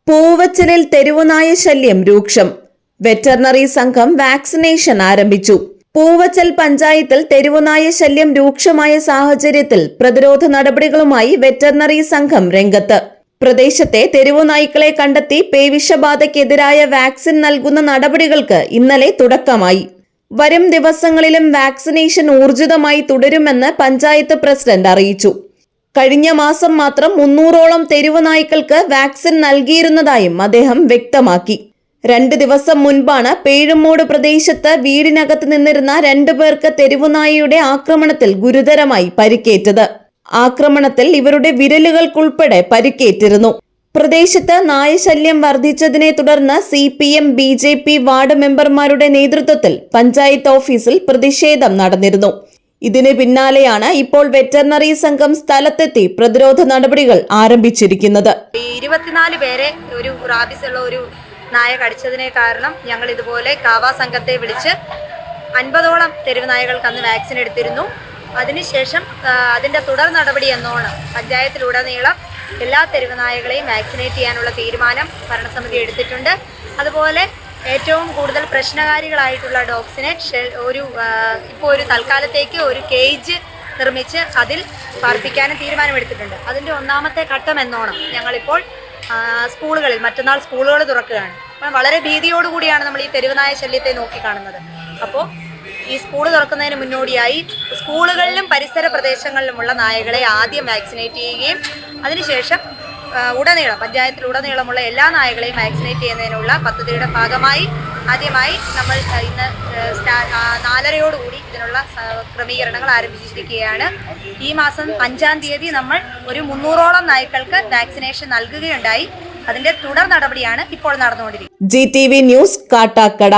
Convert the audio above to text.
പൂവച്ചലിൽ തെരുവുനായ ശല്യം രൂക്ഷം. വെറ്ററിനറി സംഘം വാക്സിനേഷൻ ആരംഭിച്ചു. പൂവച്ചൽ പഞ്ചായത്തിൽ തെരുവുനായ ശല്യം രൂക്ഷമായ സാഹചര്യത്തിൽ പ്രതിരോധ നടപടികളുമായി വെറ്ററിനറി സംഘം രംഗത്ത്. പ്രദേശത്തെ തെരുവുനായ്ക്കളെ കണ്ടെത്തി പേവിഷബാധയ്ക്കെതിരായ വാക്സിൻ നൽകുന്ന നടപടികൾക്ക് ഇന്നലെ തുടക്കമായി. വരും ദിവസങ്ങളിലും വാക്സിനേഷൻ ഊർജിതമായി തുടരുമെന്ന് പഞ്ചായത്ത് പ്രസിഡന്റ് അറിയിച്ചു. കഴിഞ്ഞ മാസം മാത്രം 300ഓളം തെരുവുനായ്ക്കൾക്ക് വാക്സിൻ നൽകിയിരുന്നതായും അദ്ദേഹം വ്യക്തമാക്കി. 2 ദിവസം മുൻപാണ് പേഴുമൂട് പ്രദേശത്ത് വീടിനകത്ത് നിന്നിരുന്ന 2 പേർക്ക് തെരുവുനായയുടെ ആക്രമണത്തിൽ ഗുരുതരമായി പരിക്കേറ്റത്. ആക്രമണത്തിൽ ഇവരുടെ വിരലുകൾക്കുൾപ്പെടെ പരിക്കേറ്റിരുന്നു. പ്രദേശത്ത് നായശല്യം വർദ്ധിച്ചതിനെ തുടർന്ന് CPM BJP വാർഡ് മെമ്പർമാരുടെ നേതൃത്വത്തിൽ പഞ്ചായത്ത് ഓഫീസിൽ പ്രതിഷേധം നടന്നിരുന്നു. ഇതിന് പിന്നാലെയാണ് ഇപ്പോൾ വെറ്ററിനറി സംഘം സ്ഥലത്തെത്തി പ്രതിരോധ നടപടികൾ ആരംഭിച്ചിരിക്കുന്നത്. 24 പേരെ ഒരു റാബിസുള്ള ഒരു നായ കടിച്ചതിനെ കാരണം ഞങ്ങൾ ഇതുപോലെ കാവ സംഘത്തെ വിളിച്ച് 50ഓളം തെരുവുനായകൾക്ക് അന്ന് വാക്സിൻ എടുത്തിരുന്നു. അതിനുശേഷം അതിൻ്റെ തുടർ നടപടി എന്നോണം പഞ്ചായത്തിലുടനീളം എല്ലാ തെരുവുനായകളെയും വാക്സിനേറ്റ് ചെയ്യാനുള്ള തീരുമാനം ഭരണസമിതി എടുത്തിട്ടുണ്ട്. അതുപോലെ ഏറ്റവും കൂടുതൽ പ്രശ്നകാരികളായിട്ടുള്ള ഡോഗ്സിനെ ഇപ്പോൾ ഒരു തൽക്കാലത്തേക്ക് ഒരു കേജ് നിർമ്മിച്ച് അതിൽ പാർപ്പിക്കാനും തീരുമാനമെടുത്തിട്ടുണ്ട്. അതിൻ്റെ 1ാമത്തെ ഘട്ടം എന്നോണം ഞങ്ങളിപ്പോൾ സ്കൂളുകളിൽ മറ്റന്നാൾ സ്കൂളുകൾ തുറക്കുകയാണ്. അപ്പോൾ വളരെ ഭീതിയോടുകൂടിയാണ് നമ്മൾ ഈ തെരുവുനായ ശല്യത്തെ നോക്കിക്കാണുന്നത്. അപ്പോൾ ഈ സ്കൂൾ തുറക്കുന്നതിന് മുന്നോടിയായി സ്കൂളുകളിലും പരിസര പ്രദേശങ്ങളിലുമുള്ള നായകളെ ആദ്യം വാക്സിനേറ്റ് ചെയ്യുകയും അതിനുശേഷം പഞ്ചായത്തിലുടനീളമുള്ള എല്ലാ നായകളെയും വാക്സിനേറ്റ് ചെയ്യുന്നതിനുള്ള പദ്ധതിയുടെ ഭാഗമായി ആദ്യമായി നമ്മൾ ഇന്ന് 4:30 ഇതിനുള്ള ക്രമീകരണങ്ങൾ ആരംഭിച്ചിരിക്കുകയാണ്. ഈ മാസം 5-ാം തീയതി നമ്മൾ ഒരു 300ഓളം നായ്ക്കൾക്ക് വാക്സിനേഷൻ നൽകുകയുണ്ടായി. അതിന്റെ തുടർ നടപടിയാണ് ഇപ്പോൾ നടന്നുകൊണ്ടിരിക്കുന്നത്. GTV news Kattakada.